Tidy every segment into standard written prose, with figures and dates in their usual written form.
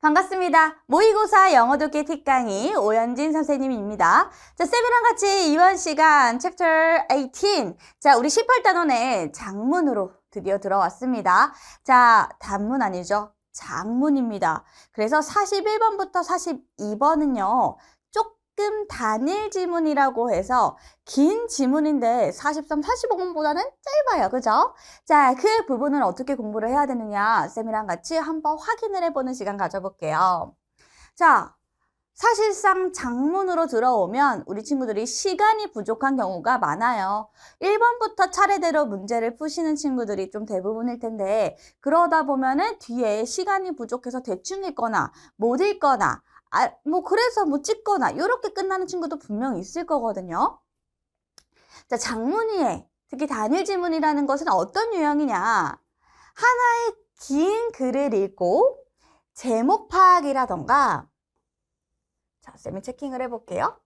반갑습니다. 모의고사 영어 듣기 팁 강의 오연진 선생님입니다. 자, 쌤이랑 같이 이번 시간 챕터 18. 자, 우리 18단원의 장문으로 드디어 들어왔습니다. 자, 단문 아니죠? 장문입니다. 그래서 41번부터 42번은요. 조금 단일 지문이라고 해서 긴 지문인데 43, 45번보다는 짧아요. 그죠? 자, 그 부분을 어떻게 공부를 해야 되느냐 쌤이랑 같이 한번 확인을 해보는 시간 가져볼게요. 자, 사실상 장문으로 들어오면 우리 친구들이 시간이 부족한 경우가 많아요. 1번부터 차례대로 문제를 푸시는 친구들이 좀 대부분일 텐데 그러다 보면은 뒤에 시간이 부족해서 대충 읽거나 못 읽거나 그래서 뭐 찍거나 이렇게 끝나는 친구도 분명 있을 거거든요. 자, 장문이에 특히 단일 지문이라는 것은 어떤 유형이냐? 하나의 긴 글을 읽고 제목 파악이라던가 자, 쌤이 체킹을 해볼게요.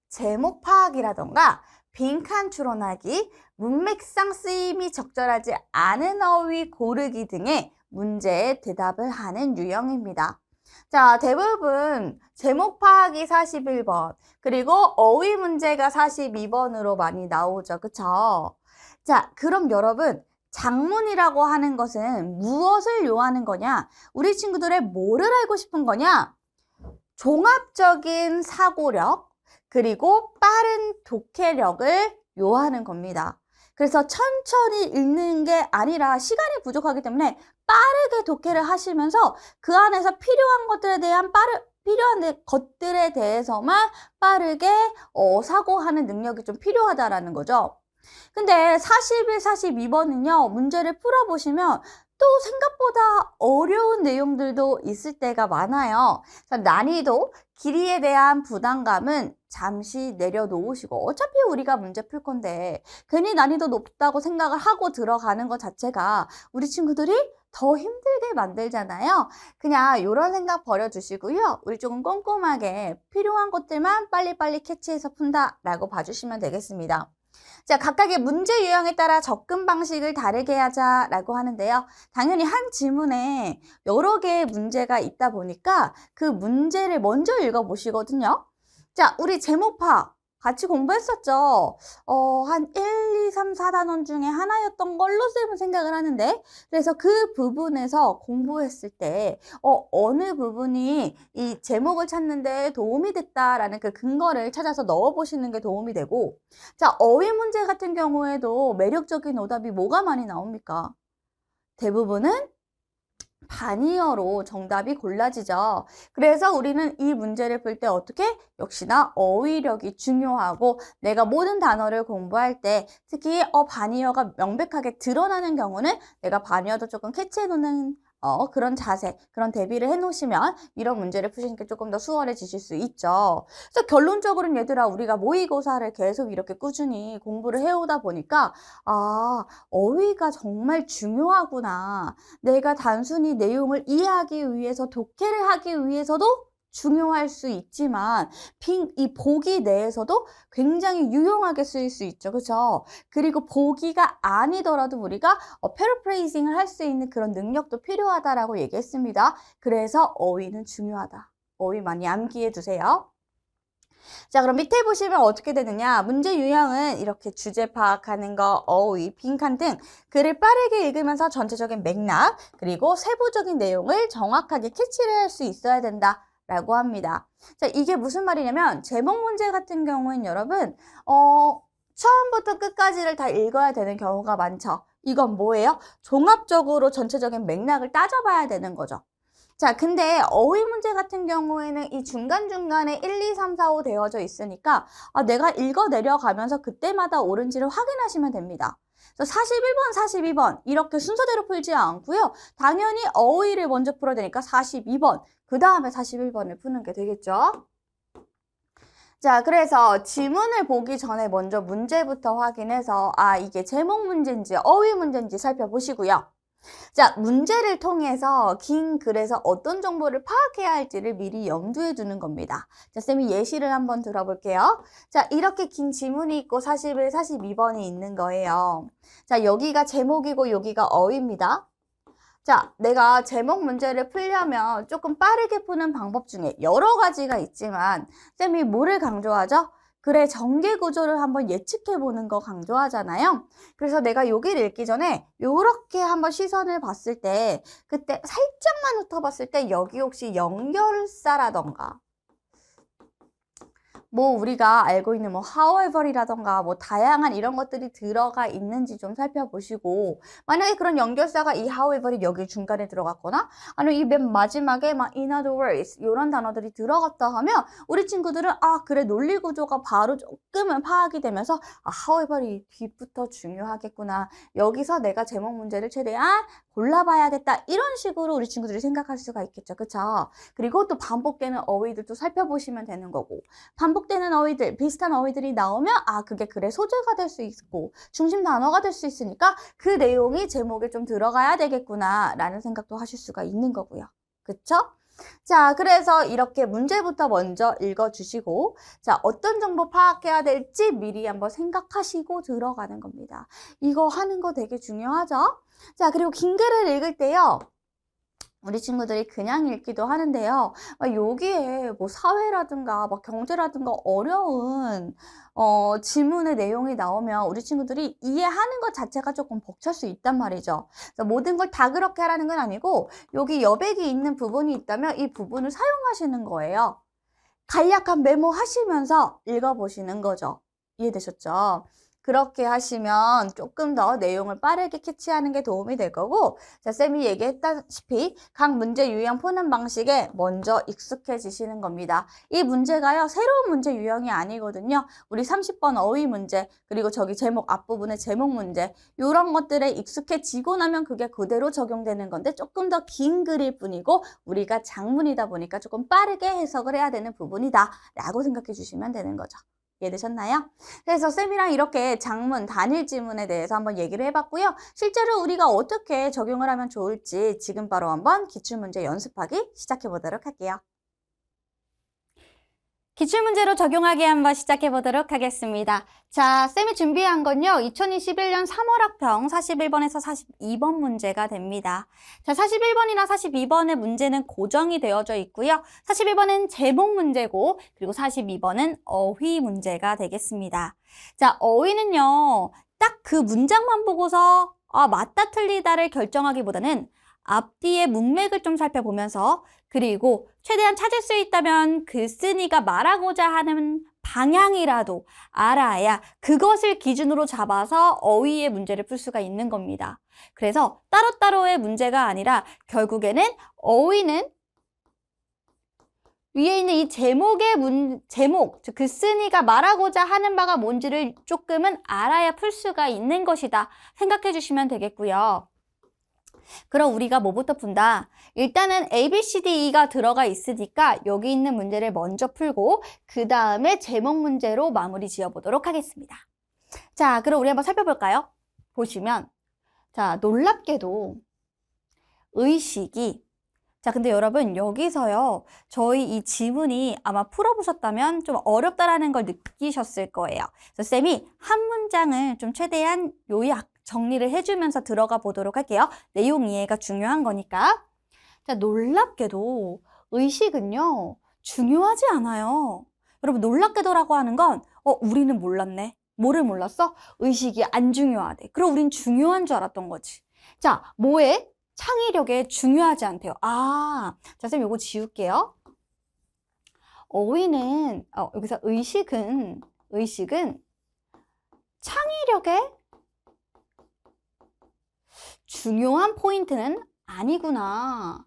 제목 파악이라던가 빈칸 추론하기, 문맥상 쓰임이 적절하지 않은 어휘 고르기 등의 문제에 대답을 하는 유형입니다. 자, 대부분 제목 파악이 41번, 그리고 어휘 문제가 42번으로 많이 나오죠. 그쵸? 자, 그럼 여러분, 장문이라고 하는 것은 무엇을 요하는 거냐? 우리 친구들의 뭐를 알고 싶은 거냐? 종합적인 사고력, 그리고 빠른 독해력을 요하는 겁니다. 그래서 천천히 읽는 게 아니라 시간이 부족하기 때문에 빠르게 독해를 하시면서 그 안에서 필요한 것들에 대해서만 빠르게 사고하는 능력이 좀 필요하다라는 거죠. 근데 41, 42번은요, 문제를 풀어보시면 또 생각보다 어려운 내용들도 있을 때가 많아요. 난이도, 길이에 대한 부담감은 잠시 내려놓으시고 어차피 우리가 문제 풀 건데 괜히 난이도 높다고 생각을 하고 들어가는 것 자체가 우리 친구들이 더 힘들게 만들잖아요. 그냥 이런 생각 버려주시고요. 우리 조금 꼼꼼하게 필요한 것들만 빨리빨리 캐치해서 푼다라고 봐주시면 되겠습니다. 자, 각각의 문제 유형에 따라 접근 방식을 다르게 하자라고 하는데요. 당연히 한 지문에 여러 개의 문제가 있다 보니까 그 문제를 먼저 읽어보시거든요. 자, 우리 제목 파악 같이 공부했었죠. 한 1, 2, 3, 4단원 중에 하나였던 걸로 쌤은 생각을 하는데 그래서 그 부분에서 공부했을 때 어느 부분이 이 제목을 찾는데 도움이 됐다라는 그 근거를 찾아서 넣어보시는 게 도움이 되고 자, 어휘 문제 같은 경우에도 매력적인 오답이 뭐가 많이 나옵니까? 대부분은 반이어로 정답이 골라지죠. 그래서 우리는 이 문제를 풀 때 어떻게? 역시나 어휘력이 중요하고 내가 모든 단어를 공부할 때 특히 반이어가 명백하게 드러나는 경우는 내가 반이어도 조금 캐치해 놓는 그런 자세, 그런 대비를 해놓으시면 이런 문제를 푸시는 게 조금 더 수월해지실 수 있죠. 그래서 결론적으로는 얘들아 우리가 모의고사를 계속 이렇게 꾸준히 공부를 해오다 보니까 어휘가 정말 중요하구나. 내가 단순히 내용을 이해하기 위해서 독해를 하기 위해서도 중요할 수 있지만 이 보기 내에서도 굉장히 유용하게 쓰일 수 있죠. 그렇죠? 그리고 보기가 아니더라도 우리가 패러프레이징을 할 수 있는 그런 능력도 필요하다라고 얘기했습니다. 그래서 어휘는 중요하다. 어휘 많이 암기해 두세요. 자, 그럼 밑에 보시면 어떻게 되느냐. 문제 유형은 이렇게 주제 파악하는 거, 어휘, 빈칸 등 글을 빠르게 읽으면서 전체적인 맥락, 그리고 세부적인 내용을 정확하게 캐치를 할 수 있어야 된다. 라고 합니다. 자, 이게 무슨 말이냐면 제목 문제 같은 경우는 여러분 처음부터 끝까지를 다 읽어야 되는 경우가 많죠. 이건 뭐예요? 종합적으로 전체적인 맥락을 따져봐야 되는 거죠. 자, 근데 어휘 문제 같은 경우에는 이 중간중간에 1, 2, 3, 4, 5 되어져 있으니까 내가 읽어 내려가면서 그때마다 옳은지를 확인하시면 됩니다. 그래서 41번, 42번 이렇게 순서대로 풀지 않고요. 당연히 어휘를 먼저 풀어야 되니까 42번, 그 다음에 41번을 푸는 게 되겠죠. 자, 그래서 지문을 보기 전에 먼저 문제부터 확인해서 이게 제목 문제인지 어휘 문제인지 살펴보시고요. 자, 문제를 통해서 긴 글에서 어떤 정보를 파악해야 할지를 미리 염두에 두는 겁니다. 자, 쌤이 예시를 한번 들어볼게요. 자, 이렇게 긴 지문이 있고 41, 42번이 있는 거예요. 자, 여기가 제목이고 여기가 어휘입니다. 자, 내가 제목 문제를 풀려면 조금 빠르게 푸는 방법 중에 여러 가지가 있지만 쌤이 뭐를 강조하죠? 그래, 전개 구조를 한번 예측해 보는 거 강조하잖아요. 그래서 내가 여기를 읽기 전에 요렇게 한번 시선을 봤을 때 그때 살짝만 훑어봤을 때 여기 혹시 연결사라던가 뭐 우리가 알고 있는 뭐 however이라던가 뭐 다양한 이런 것들이 들어가 있는지 좀 살펴보시고, 만약에 그런 연결사가 이 however이 여기 중간에 들어갔거나 아니면 이 맨 마지막에 막 in other words 이런 단어들이 들어갔다 하면 우리 친구들은 아 그래 논리 구조가 바로 조금은 파악이 되면서 아 however이 뒤부터 중요하겠구나, 여기서 내가 제목 문제를 최대한 골라봐야겠다, 이런 식으로 우리 친구들이 생각할 수가 있겠죠. 그쵸? 그리고 또 반복되는 어휘들도 살펴보시면 되는 거고, 반복되는 어휘들, 비슷한 어휘들이 나오면 아 그게 글의 소재가 될 수 있고 중심 단어가 될 수 있으니까 그 내용이 제목에 좀 들어가야 되겠구나 라는 생각도 하실 수가 있는 거고요. 그쵸? 자, 그래서 이렇게 문제부터 먼저 읽어주시고, 자, 어떤 정보 파악해야 될지 미리 한번 생각하시고 들어가는 겁니다. 이거 하는 거 되게 중요하죠? 자, 그리고 긴 글을 읽을 때요, 우리 친구들이 그냥 읽기도 하는데요. 여기에 뭐 사회라든가 막 경제라든가 어려운 지문의 내용이 나오면 우리 친구들이 이해하는 것 자체가 조금 벅찰 수 있단 말이죠. 그래서 모든 걸 다 그렇게 하라는 건 아니고 여기 여백이 있는 부분이 있다면 이 부분을 사용하시는 거예요. 간략한 메모하시면서 읽어보시는 거죠. 이해되셨죠? 그렇게 하시면 조금 더 내용을 빠르게 캐치하는 게 도움이 될 거고, 자, 쌤이 얘기했다시피 각 문제 유형 푸는 방식에 먼저 익숙해지시는 겁니다. 이 문제가요, 새로운 문제 유형이 아니거든요. 우리 30번 어휘 문제, 그리고 저기 제목 앞부분의 제목 문제, 이런 것들에 익숙해지고 나면 그게 그대로 적용되는 건데 조금 더 긴 글일 뿐이고 우리가 장문이다 보니까 조금 빠르게 해석을 해야 되는 부분이다 라고 생각해 주시면 되는 거죠. 이해되셨나요? 그래서 쌤이랑 이렇게 장문, 단일 지문에 대해서 한번 얘기를 해봤고요. 실제로 우리가 어떻게 적용을 하면 좋을지 지금 바로 한번 기출문제 연습하기 시작해 보도록 할게요. 기출문제로 적용하기 한번 시작해 보도록 하겠습니다. 자, 쌤이 준비한 건요, 2021년 3월 학평 41번에서 42번 문제가 됩니다. 자, 41번이나 42번의 문제는 고정이 되어져 있고요. 41번은 제목 문제고, 그리고 42번은 어휘 문제가 되겠습니다. 자, 어휘는요, 딱 그 문장만 보고서 아, 맞다 틀리다를 결정하기보다는 앞뒤의 문맥을 좀 살펴보면서, 그리고 최대한 찾을 수 있다면 글쓴이가 말하고자 하는 방향이라도 알아야 그것을 기준으로 잡아서 어휘의 문제를 풀 수가 있는 겁니다. 그래서 따로따로의 문제가 아니라 결국에는 어휘는 위에 있는 이 제목, 즉 글쓴이가 말하고자 하는 바가 뭔지를 조금은 알아야 풀 수가 있는 것이다 생각해 주시면 되겠고요. 그럼 우리가 뭐부터 푼다? 일단은 A, B, C, D, E가 들어가 있으니까 여기 있는 문제를 먼저 풀고 그 다음에 제목 문제로 마무리 지어보도록 하겠습니다. 자, 그럼 우리 한번 살펴볼까요? 보시면, 자, 놀랍게도 의식이, 자, 근데 여러분 여기서요, 저희 이 지문이 아마 풀어보셨다면 좀 어렵다라는 걸 느끼셨을 거예요. 그래서 쌤이 한 문장을 좀 최대한 요약, 정리를 해주면서 들어가 보도록 할게요. 내용 이해가 중요한 거니까. 자, 놀랍게도 의식은요, 중요하지 않아요. 여러분, 놀랍게도라고 하는 건, 우리는 몰랐네. 뭐를 몰랐어? 의식이 안 중요하대. 그럼 우린 중요한 줄 알았던 거지. 자, 뭐에? 창의력에 중요하지 않대요. 아, 자, 쌤 요거 지울게요. 어휘는, 여기서 의식은 창의력에 중요한 포인트는 아니구나.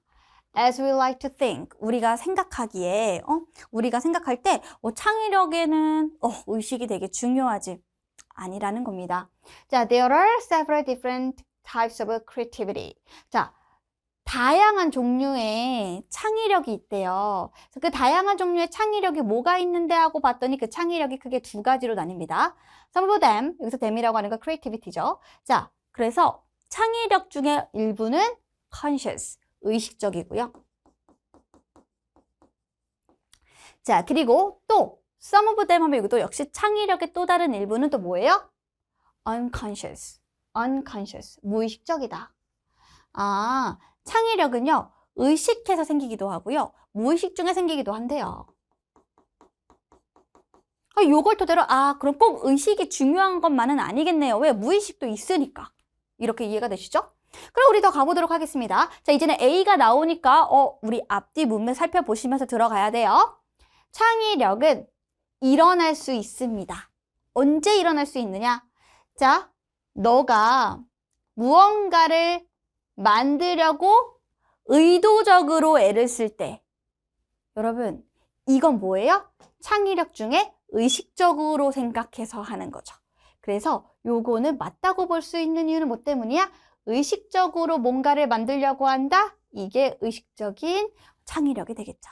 As we like to think. 우리가 생각하기에, 우리가 생각할 때, 창의력에는, 의식이 되게 중요하지. 아니라는 겁니다. 자, there are several different types of creativity. 자, 다양한 종류의 창의력이 있대요. 그래서 그 다양한 종류의 창의력이 뭐가 있는데 하고 봤더니 그 창의력이 크게 두 가지로 나뉩니다. Some of them, 여기서 them이라고 하는 건 creativity죠. 자, 그래서 창의력 중에 일부는 conscious, 의식적이고요. 자, 그리고 또 some of them 하면 여기도 역시 창의력의 또 다른 일부는 또 뭐예요? unconscious, 무의식적이다. 아, 창의력은요, 의식해서 생기기도 하고요, 무의식 중에 생기기도 한대요. 요걸 토대로 그럼 꼭 의식이 중요한 것만은 아니겠네요. 왜? 무의식도 있으니까. 이렇게 이해가 되시죠? 그럼 우리 더 가보도록 하겠습니다. 자, 이제는 A가 나오니까 우리 앞뒤 문맥 살펴보시면서 들어가야 돼요. 창의력은 일어날 수 있습니다. 언제 일어날 수 있느냐? 자, 너가 무언가를 만들려고 의도적으로 애를 쓸 때, 여러분, 이건 뭐예요? 창의력 중에 의식적으로 생각해서 하는 거죠. 그래서 요거는 맞다고 볼 수 있는 이유는 뭐 때문이야? 의식적으로 뭔가를 만들려고 한다? 이게 의식적인 창의력이 되겠죠.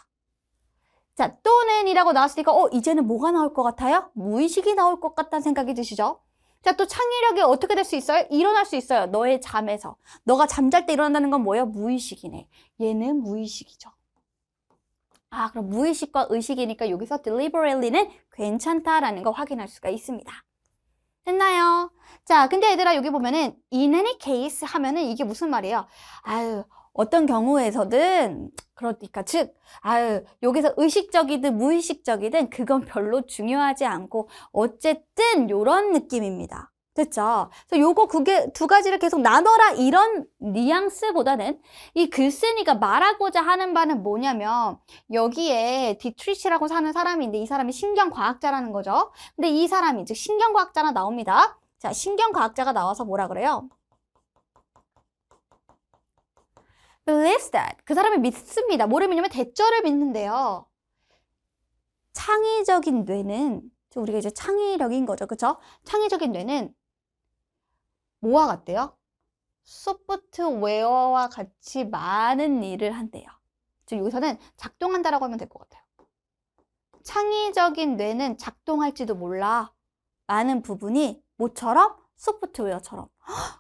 자, 또는 이라고 나왔으니까 이제는 뭐가 나올 것 같아요? 무의식이 나올 것 같다는 생각이 드시죠? 자, 또 창의력이 어떻게 될 수 있어요? 일어날 수 있어요. 너의 잠에서. 너가 잠잘 때 일어난다는 건 뭐예요? 무의식이네. 얘는 무의식이죠. 그럼 무의식과 의식이니까 여기서 deliberately는 괜찮다라는 거 확인할 수가 있습니다. 됐나요? 자, 근데 얘들아 여기 보면은 in any case 하면은 이게 무슨 말이에요? 어떤 경우에서든 그러니까 즉 여기서 의식적이든 무의식적이든 그건 별로 중요하지 않고 어쨌든 요런 느낌입니다. 됐죠? 그래서 요거 그게 두 가지를 계속 나눠라 이런 뉘앙스보다는 이 글쓴이가 말하고자 하는 바는 뭐냐면 여기에 디트리시라고 사는 사람인데 이 사람이 신경과학자라는 거죠. 근데 이 사람이 즉 신경과학자가 나옵니다. 자, 신경과학자가 나와서 뭐라 그래요? believes that. 그 사람이 믿습니다. 뭐를 믿냐면 대절을 믿는데요. 창의적인 뇌는 우리가 이제 창의력인 거죠. 그쵸? 창의적인 뇌는 뭐와 같대요? 소프트웨어와 같이 많은 일을 한대요. 즉 여기서는 작동한다라고 하면 될 것 같아요. 창의적인 뇌는 작동할지도 몰라. 많은 부분이 뭐처럼? 소프트웨어처럼.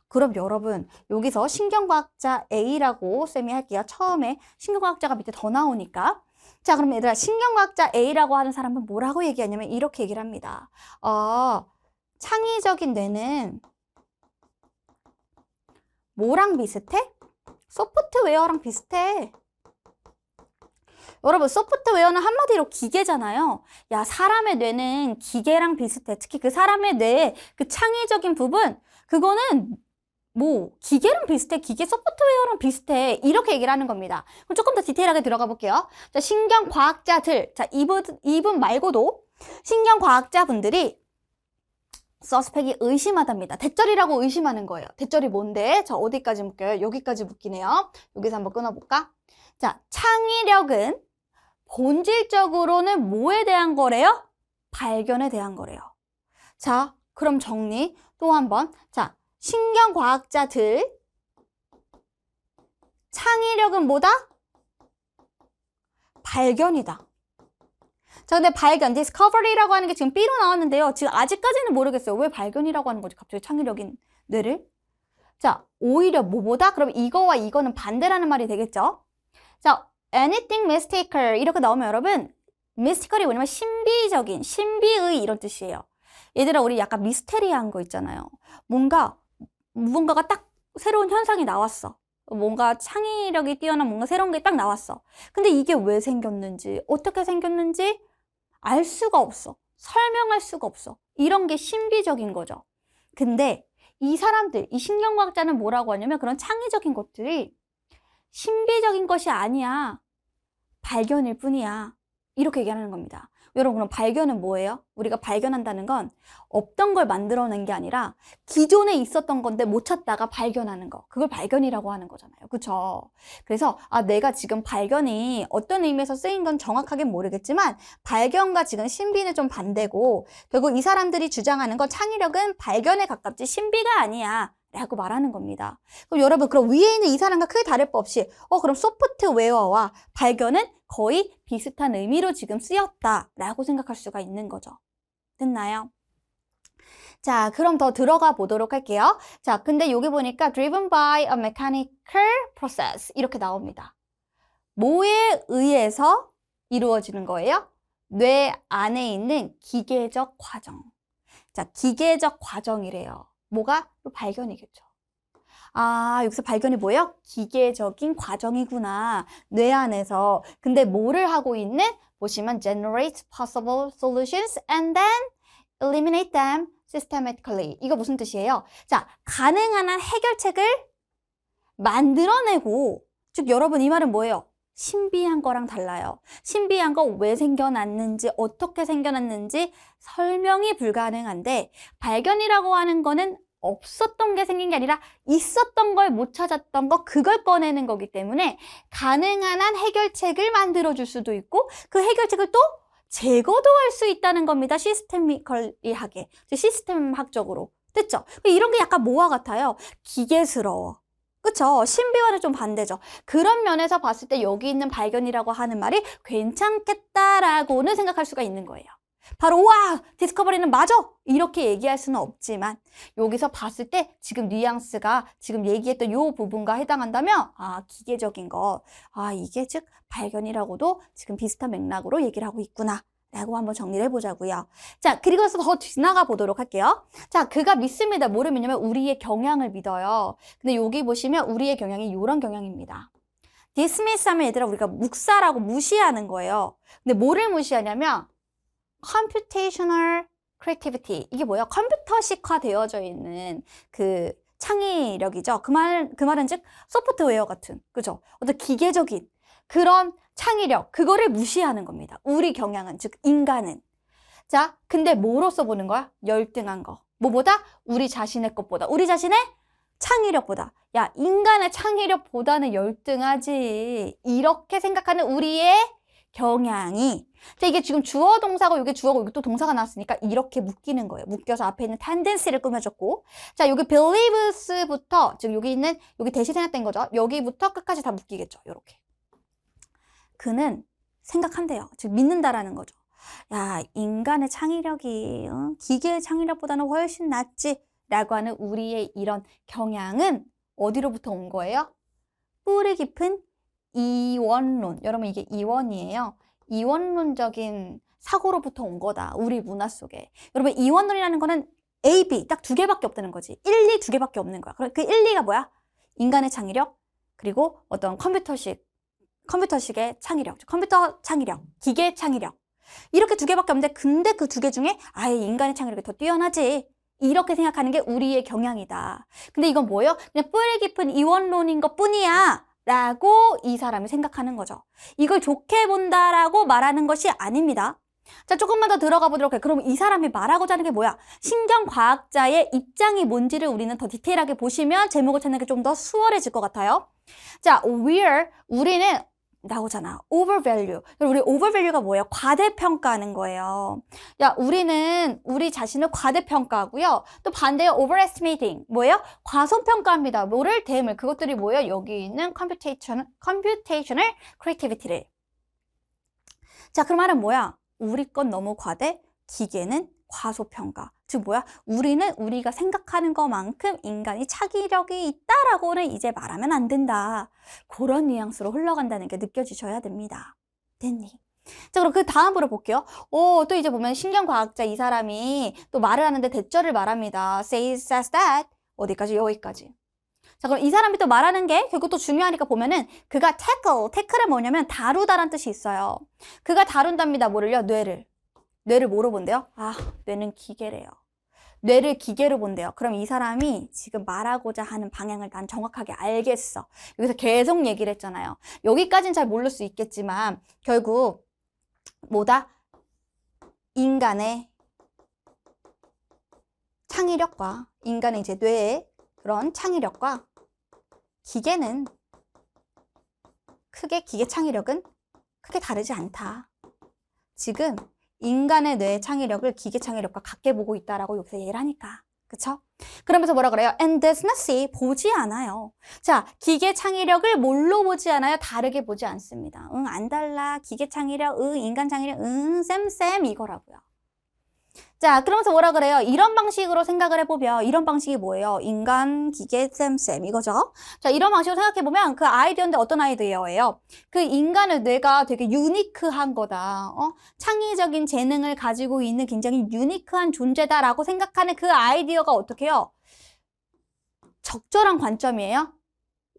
그럼 여러분 여기서 신경과학자 A라고 쌤이 할게요. 처음에 신경과학자가 밑에 더 나오니까. 자, 그럼 얘들아 신경과학자 A라고 하는 사람은 뭐라고 얘기하냐면 이렇게 얘기를 합니다. 창의적인 뇌는 뭐랑 비슷해? 소프트웨어랑 비슷해. 여러분 소프트웨어는 한마디로 기계잖아요. 야, 사람의 뇌는 기계랑 비슷해. 특히 그 사람의 뇌의 그 창의적인 부분 그거는 뭐 기계랑 비슷해. 기계 소프트웨어랑 비슷해. 이렇게 얘기를 하는 겁니다. 그럼 조금 더 디테일하게 들어가 볼게요. 자, 신경과학자들. 자, 이분 말고도 신경과학자분들이 서스펙이 의심하답니다. 대절이라고 의심하는 거예요. 대절이 뭔데? 자, 어디까지 묶여요? 여기까지 묶이네요. 여기서 한번 끊어볼까? 자, 창의력은 본질적으로는 뭐에 대한 거래요? 발견에 대한 거래요. 자, 그럼 정리 또 한번. 자, 신경과학자들 창의력은 뭐다? 발견이다. 자, 근데 발견, discovery라고 하는 게 지금 B로 나왔는데요. 지금 아직까지는 모르겠어요. 왜 발견이라고 하는 거지? 갑자기 창의력인 뇌를? 자, 오히려 뭐보다? 그럼 이거와 이거는 반대라는 말이 되겠죠? 자, anything mystical 이렇게 나오면 여러분 mystical이 뭐냐면 신비적인, 신비의 이런 뜻이에요. 얘들아 우리 약간 미스테리한 거 있잖아요. 무언가가 딱 새로운 현상이 나왔어. 뭔가 창의력이 뛰어난 뭔가 새로운 게 딱 나왔어. 근데 이게 왜 생겼는지, 어떻게 생겼는지 알 수가 없어. 설명할 수가 없어. 이런 게 신비적인 거죠. 근데 이 사람들, 이 신경과학자는 뭐라고 하냐면 그런 창의적인 것들이 신비적인 것이 아니야. 발견일 뿐이야. 이렇게 얘기하는 겁니다. 여러분 그럼 발견은 뭐예요? 우리가 발견한다는 건 없던 걸 만들어낸 게 아니라 기존에 있었던 건데 못 찾다가 발견하는 거. 그걸 발견이라고 하는 거잖아요. 그쵸? 그래서 내가 지금 발견이 어떤 의미에서 쓰인 건 정확하게 모르겠지만 발견과 지금 신비는 좀 반대고 결국 이 사람들이 주장하는 건 창의력은 발견에 가깝지 신비가 아니야. 라고 말하는 겁니다. 그럼 여러분 그럼 위에 있는 이 사람과 크게 다를 바 없이 그럼 소프트웨어와 발견은 거의 비슷한 의미로 지금 쓰였다라고 생각할 수가 있는 거죠. 됐나요? 자, 그럼 더 들어가 보도록 할게요. 자, 근데 여기 보니까 driven by a mechanical process 이렇게 나옵니다. 뭐에 의해서 이루어지는 거예요? 뇌 안에 있는 기계적 과정. 자, 기계적 과정이래요. 뭐가? 발견이겠죠. 아, 여기서 발견이 뭐예요? 기계적인 과정이구나. 뇌 안에서. 근데 뭐를 하고 있는? 보시면 generate possible solutions and then eliminate them systematically. 이거 무슨 뜻이에요? 자, 가능한 한 해결책을 만들어내고, 즉 여러분 이 말은 뭐예요? 신비한 거랑 달라요. 신비한 거 왜 생겨났는지, 어떻게 생겨났는지 설명이 불가능한데, 발견이라고 하는 거는 없었던 게 생긴 게 아니라 있었던 걸 못 찾았던 거, 그걸 꺼내는 거기 때문에 가능한 한 해결책을 만들어줄 수도 있고, 그 해결책을 또 제거도 할 수 있다는 겁니다. 시스테미컬리하게, 시스템학적으로. 됐죠? 이런 게 약간 뭐와 같아요? 기계스러워. 그쵸? 신비와는 좀 반대죠. 그런 면에서 봤을 때 여기 있는 발견이라고 하는 말이 괜찮겠다라고는 생각할 수가 있는 거예요. 바로 와! 디스커버리는 맞아! 이렇게 얘기할 수는 없지만 여기서 봤을 때 지금 뉘앙스가 지금 얘기했던 요 부분과 해당한다면 아, 기계적인 거. 아, 이게 즉 발견이라고도 지금 비슷한 맥락으로 얘기를 하고 있구나. 라고 한번 정리를 해보자고요. 자, 그리고 더 지나가 보도록 할게요. 자, 그가 믿습니다. 뭐를 믿냐면 우리의 경향을 믿어요. 근데 여기 보시면 우리의 경향이 이런 경향입니다. dismiss 하면 얘들아 우리가 묵살하고 무시하는 거예요. 근데 뭐를 무시하냐면 computational creativity. 이게 뭐야? 컴퓨터식화 되어져 있는 그 창의력이죠. 그 말은 즉 소프트웨어 같은, 그죠? 어떤 기계적인 그런 창의력, 그거를 무시하는 겁니다. 우리 경향은, 즉 인간은. 자, 근데 뭐로써 보는 거야? 열등한 거. 뭐보다? 우리 자신의 것보다. 우리 자신의 창의력보다. 야, 인간의 창의력보다는 열등하지. 이렇게 생각하는 우리의 경향이. 자, 이게 지금 주어 동사고 이게 주어고 이게 또 동사가 나왔으니까 이렇게 묶이는 거예요. 묶여서 앞에 있는 tendency를 꾸며줬고. 자, 여기 believes부터, 즉 여기 있는, 여기 대시 생략된 거죠. 여기부터 끝까지 다 묶이겠죠. 요렇게. 그는 생각한대요. 즉 믿는다라는 거죠. 야, 인간의 창의력이 기계의 창의력보다는 훨씬 낫지 라고 하는 우리의 이런 경향은 어디로부터 온 거예요? 뿌리 깊은 이원론. 여러분 이게 이원이에요. 이원론적인 사고로부터 온 거다. 우리 문화 속에. 여러분 이원론이라는 거는 A, B 딱 두 개밖에 없다는 거지. 1, 2 두 개밖에 없는 거야. 그럼 그 1, 2가 뭐야? 인간의 창의력 그리고 어떤 컴퓨터식의 창의력, 컴퓨터 창의력, 기계 창의력 이렇게 두 개밖에 없는데 근데 그 두 개 중에 아예 인간의 창의력이 더 뛰어나지 이렇게 생각하는 게 우리의 경향이다. 근데 이건 뭐예요? 그냥 뿌리 깊은 이원론인 것 뿐이야 라고 이 사람이 생각하는 거죠. 이걸 좋게 본다라고 말하는 것이 아닙니다. 자, 조금만 더 들어가 보도록 해. 그럼 이 사람이 말하고자 하는 게 뭐야? 신경과학자의 입장이 뭔지를 우리는 더 디테일하게 보시면 제목을 찾는 게 좀 더 수월해질 것 같아요. 자, 우리는 나오잖아. overvalue. 우리 overvalue가 뭐예요? 과대평가하는 거예요. 야, 우리는 우리 자신을 과대평가하고요. 또 반대로 overestimating. 뭐예요? 과소평가합니다. 뭐를? 댐을. 그것들이 뭐예요? 여기 있는 computational creativity를. 자, 그 말은 뭐야? 우리 건 너무 과대, 기계는 과소평가. 즉 뭐야? 우리는 우리가 생각하는 것만큼 인간이 창의력이 있다라고는 이제 말하면 안 된다. 그런 뉘앙스로 흘러간다는 게 느껴지셔야 됩니다. 됐니? 자, 그럼 그 다음으로 볼게요. 또 이제 보면 신경과학자 이 사람이 또 말을 하는데 대절을 말합니다. says that. 어디까지? 여기까지. 자, 그럼 이 사람이 또 말하는 게 결국 또 중요하니까 보면은 그가 tackle은 뭐냐면 다루다란 뜻이 있어요. 그가 다룬답니다. 뭐를요? 뇌를 뭐로 본대요? 아, 뇌는 기계래요. 뇌를 기계로 본대요. 그럼 이 사람이 지금 말하고자 하는 방향을 난 정확하게 알겠어. 여기서 계속 얘기를 했잖아요. 여기까지는 잘 모를 수 있겠지만 결국 뭐다? 인간의 창의력과 인간의 이제 뇌의 그런 창의력과 기계 창의력은 크게 다르지 않다. 지금 인간의 뇌의 창의력을 기계 창의력과 같게 보고 있다라고 여기서 얘기를 하니까. 그쵸? 그러면서 뭐라 그래요? And does not see, 보지 않아요. 자, 기계 창의력을 뭘로 보지 않아요? 다르게 보지 않습니다. 안 달라. 기계 창의력, 인간 창의력, 쌤 이거라고요. 자, 그러면서 뭐라 그래요? 이런 방식으로 생각을 해보면 이런 방식이 뭐예요? 인간, 기계, 쌤 이거죠? 자, 이런 방식으로 생각해보면 그 아이디어인데 어떤 아이디어예요? 그 인간의 뇌가 되게 유니크한 거다. 창의적인 재능을 가지고 있는 굉장히 유니크한 존재다라고 생각하는 그 아이디어가 어떻게 해요? 적절한 관점이에요?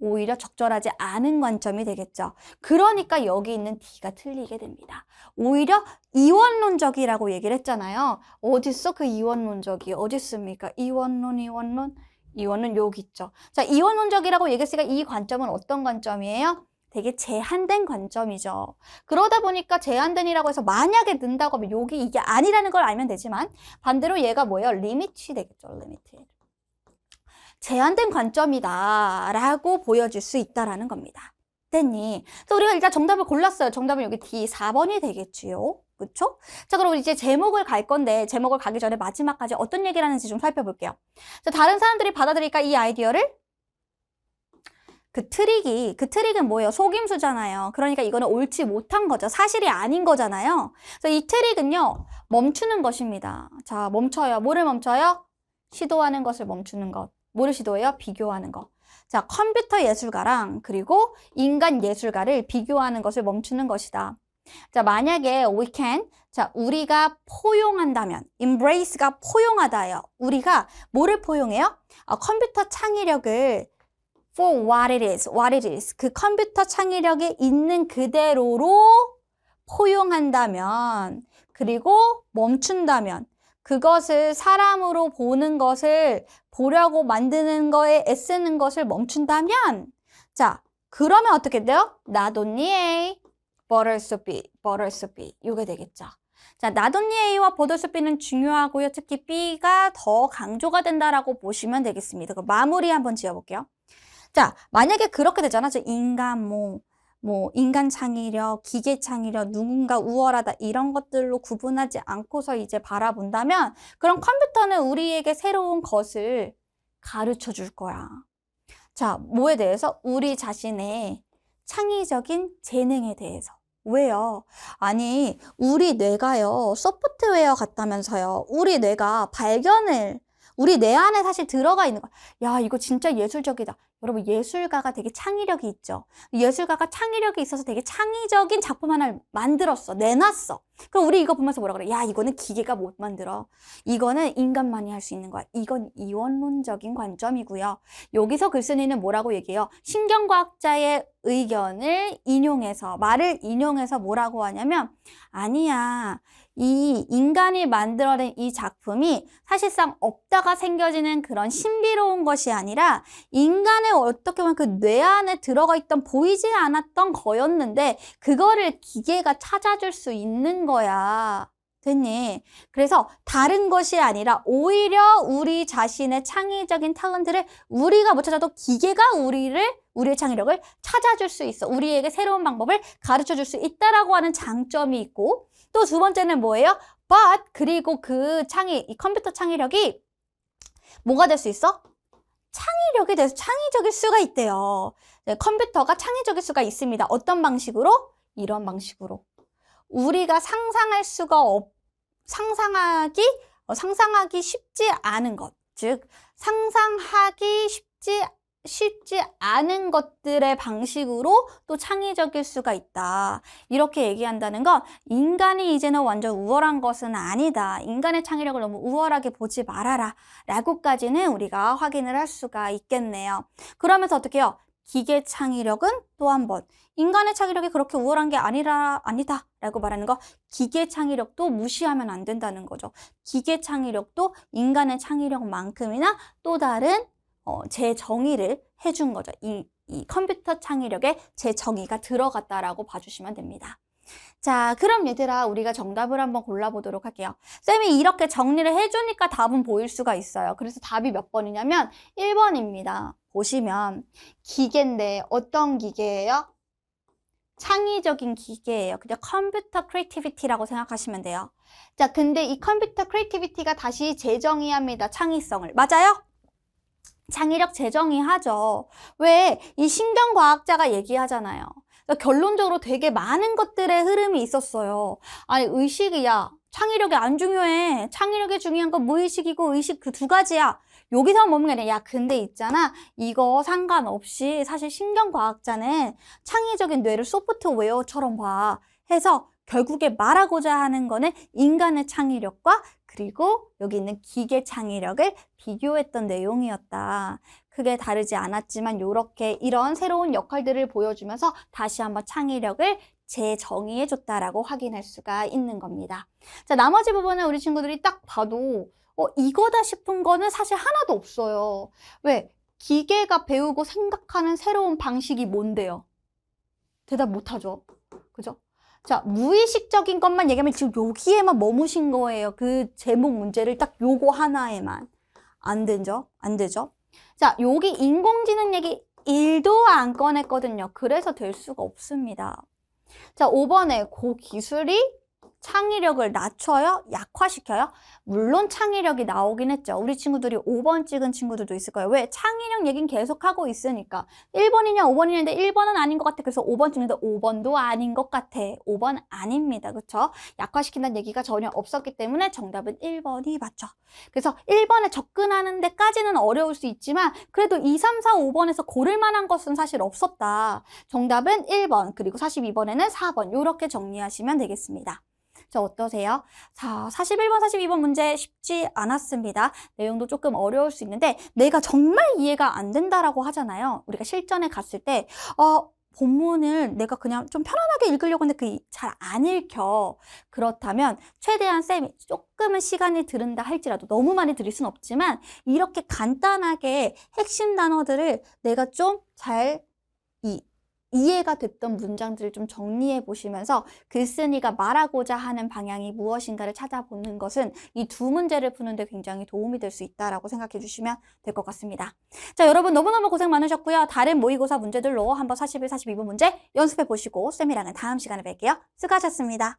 오히려 적절하지 않은 관점이 되겠죠. 그러니까 여기 있는 D가 틀리게 됩니다. 오히려 이원론적이라고 얘기를 했잖아요. 어딨어? 그 이원론적이 어디 있습니까? 이원론 여기 있죠. 자, 이원론적이라고 얘기했으니까 이 관점은 어떤 관점이에요? 되게 제한된 관점이죠. 그러다 보니까 제한된이라고 해서 만약에 는다고 하면 여기 이게 아니라는 걸 알면 되지만 반대로 얘가 뭐예요? 리미트 되겠죠. 리미트. 제한된 관점이다 라고 보여줄 수 있다라는 겁니다. 됐니? 그래서 우리가 일단 정답을 골랐어요. 정답은 여기 D 4번이 되겠지요. 그쵸? 자, 그럼 이제 제목을 갈 건데 제목을 가기 전에 마지막까지 어떤 얘기를 하는지 좀 살펴볼게요. 자, 다른 사람들이 받아들일까 이 아이디어를? 그 트릭은 뭐예요? 속임수잖아요. 그러니까 이거는 옳지 못한 거죠. 사실이 아닌 거잖아요. 그래서 이 트릭은요, 멈추는 것입니다. 자, 멈춰요. 뭐를 멈춰요? 시도하는 것을 멈추는 것. 뭐를 시도해요? 비교하는 것. 자, 컴퓨터 예술가랑 그리고 인간 예술가를 비교하는 것을 멈추는 것이다. 자, 만약에 we can, 자, 우리가 포용한다면, embrace가 포용하다예요. 우리가 뭐를 포용해요? 컴퓨터 창의력을 for what it is. 그 컴퓨터 창의력이 있는 그대로로 포용한다면, 그리고 멈춘다면, 그것을 사람으로 보는 것을 보려고 만드는 거에 애쓰는 것을 멈춘다면, 자, 그러면 어떻게 돼요? Not only A, but also B. 이게 되겠죠. 자, not only A와 but also B는 중요하고요. 특히 B가 더 강조가 된다라고 보시면 되겠습니다. 그럼 마무리 한번 지어볼게요. 자, 만약에 그렇게 되잖아. 인간, 인간 창의력, 기계 창의력, 누군가 우월하다 이런 것들로 구분하지 않고서 이제 바라본다면 그럼 컴퓨터는 우리에게 새로운 것을 가르쳐 줄 거야. 자, 뭐에 대해서? 우리 자신의 창의적인 재능에 대해서. 왜요? 아니, 우리 뇌가요, 소프트웨어 같다면서요. 우리 뇌가 우리 뇌 안에 사실 들어가 있는 거야. 야, 이거 진짜 예술적이다. 여러분, 예술가가 되게 창의력이 있죠. 예술가가 창의력이 있어서 되게 창의적인 작품 하나를 만들었어. 내놨어. 그럼 우리 이거 보면서 뭐라 그래? 야, 이거는 기계가 못 만들어. 이거는 인간만이 할 수 있는 거야. 이건 이원론적인 관점이고요. 여기서 글쓴이는 뭐라고 얘기해요? 신경과학자의 말을 인용해서 뭐라고 하냐면, 아니야. 이 인간이 만들어낸 이 작품이 사실상 없다가 생겨지는 그런 신비로운 것이 아니라 인간의 어떻게 보면 그 뇌 안에 들어가 있던 보이지 않았던 거였는데 그거를 기계가 찾아줄 수 있는 거야. 됐니? 그래서 다른 것이 아니라 오히려 우리 자신의 창의적인 탤런트를 우리가 못 찾아도 기계가 우리의 창의력을 찾아줄 수 있어. 우리에게 새로운 방법을 가르쳐 줄 수 있다라고 하는 장점이 있고 또 두 번째는 뭐예요? But 그리고 이 컴퓨터 창의력이 뭐가 될 수 있어? 창의력이 돼서 창의적일 수가 있대요. 컴퓨터가 창의적일 수가 있습니다. 어떤 방식으로? 이런 방식으로. 우리가 상상하기 쉽지 않은 것. 즉, 상상하기 쉽지 않은 것들의 방식으로 또 창의적일 수가 있다. 이렇게 얘기한다는 건 인간이 이제는 완전 우월한 것은 아니다. 인간의 창의력을 너무 우월하게 보지 말아라. 라고까지는 우리가 확인을 할 수가 있겠네요. 그러면서 어떻게 해요? 기계 창의력은 또 한 번 인간의 창의력이 그렇게 우월한 게 아니다 라고 말하는 거 기계 창의력도 무시하면 안 된다는 거죠. 기계 창의력도 인간의 창의력만큼이나 또 다른 재정의를 해준 거죠. 이 컴퓨터 창의력에 재정의가 들어갔다라고 봐주시면 됩니다. 자, 그럼 얘들아 우리가 정답을 한번 골라보도록 할게요. 쌤이 이렇게 정리를 해주니까 답은 보일 수가 있어요. 그래서 답이 몇 번이냐면 1번입니다. 보시면 기계인데 어떤 기계예요? 창의적인 기계예요. 그냥 컴퓨터 크리에이티비티라고 생각하시면 돼요. 자, 근데 이 컴퓨터 크리에이티비티가 다시 재정의합니다. 창의성을. 맞아요? 창의력 재정의하죠. 왜? 이 신경과학자가 얘기하잖아요. 그러니까 결론적으로 되게 많은 것들의 흐름이 있었어요. 아니, 의식이야. 창의력이 안 중요해. 창의력이 중요한 건 무의식이고 의식 그 두 가지야. 여기서 멈는 게 아니라, 야, 근데 있잖아. 이거 상관없이 사실 신경과학자는 창의적인 뇌를 소프트웨어처럼 봐. 해서 결국에 말하고자 하는 거는 인간의 창의력과 그리고 여기 있는 기계 창의력을 비교했던 내용이었다. 크게 다르지 않았지만 요렇게 이런 새로운 역할들을 보여주면서 다시 한번 창의력을 재정의해줬다라고 확인할 수가 있는 겁니다. 자, 나머지 부분은 우리 친구들이 딱 봐도 이거다 싶은 거는 사실 하나도 없어요. 왜? 기계가 배우고 생각하는 새로운 방식이 뭔데요? 대답 못하죠. 그죠? 자, 무의식적인 것만 얘기하면 지금 여기에만 머무신 거예요. 그 제목 문제를 딱 요거 하나에만. 안 되죠? 안 되죠? 자, 여기 인공지능 얘기 1도 안 꺼냈거든요. 그래서 될 수가 없습니다. 자, 5번에 고기술이 창의력을 낮춰요? 약화시켜요? 물론 창의력이 나오긴 했죠. 우리 친구들이 5번 찍은 친구들도 있을 거예요. 왜? 창의력 얘기는 계속 하고 있으니까. 1번이냐 5번이냐인데 1번은 아닌 것 같아. 그래서 5번 찍는데 5번도 아닌 것 같아. 5번 아닙니다. 그렇죠? 약화시킨다는 얘기가 전혀 없었기 때문에 정답은 1번이 맞죠. 그래서 1번에 접근하는 데까지는 어려울 수 있지만 그래도 2, 3, 4, 5번에서 고를 만한 것은 사실 없었다. 정답은 1번 그리고 42번에는 4번 이렇게 정리하시면 되겠습니다. 자, 어떠세요? 자, 41번, 42번 문제 쉽지 않았습니다. 내용도 조금 어려울 수 있는데 내가 정말 이해가 안 된다라고 하잖아요. 우리가 실전에 갔을 때 본문을 내가 그냥 좀 편안하게 읽으려고 하는데 잘 안 읽혀. 그렇다면 최대한 쌤이 조금은 시간이 들은다 할지라도 너무 많이 들일 순 없지만 이렇게 간단하게 핵심 단어들을 내가 좀 잘 이해가 됐던 문장들을 좀 정리해 보시면서 글쓴이가 말하고자 하는 방향이 무엇인가를 찾아보는 것은 이 두 문제를 푸는데 굉장히 도움이 될 수 있다라고 생각해 주시면 될 것 같습니다. 자, 여러분 너무너무 고생 많으셨고요. 다른 모의고사 문제들로 한번 41, 42번 문제 연습해 보시고 쌤이랑은 다음 시간에 뵐게요. 수고하셨습니다.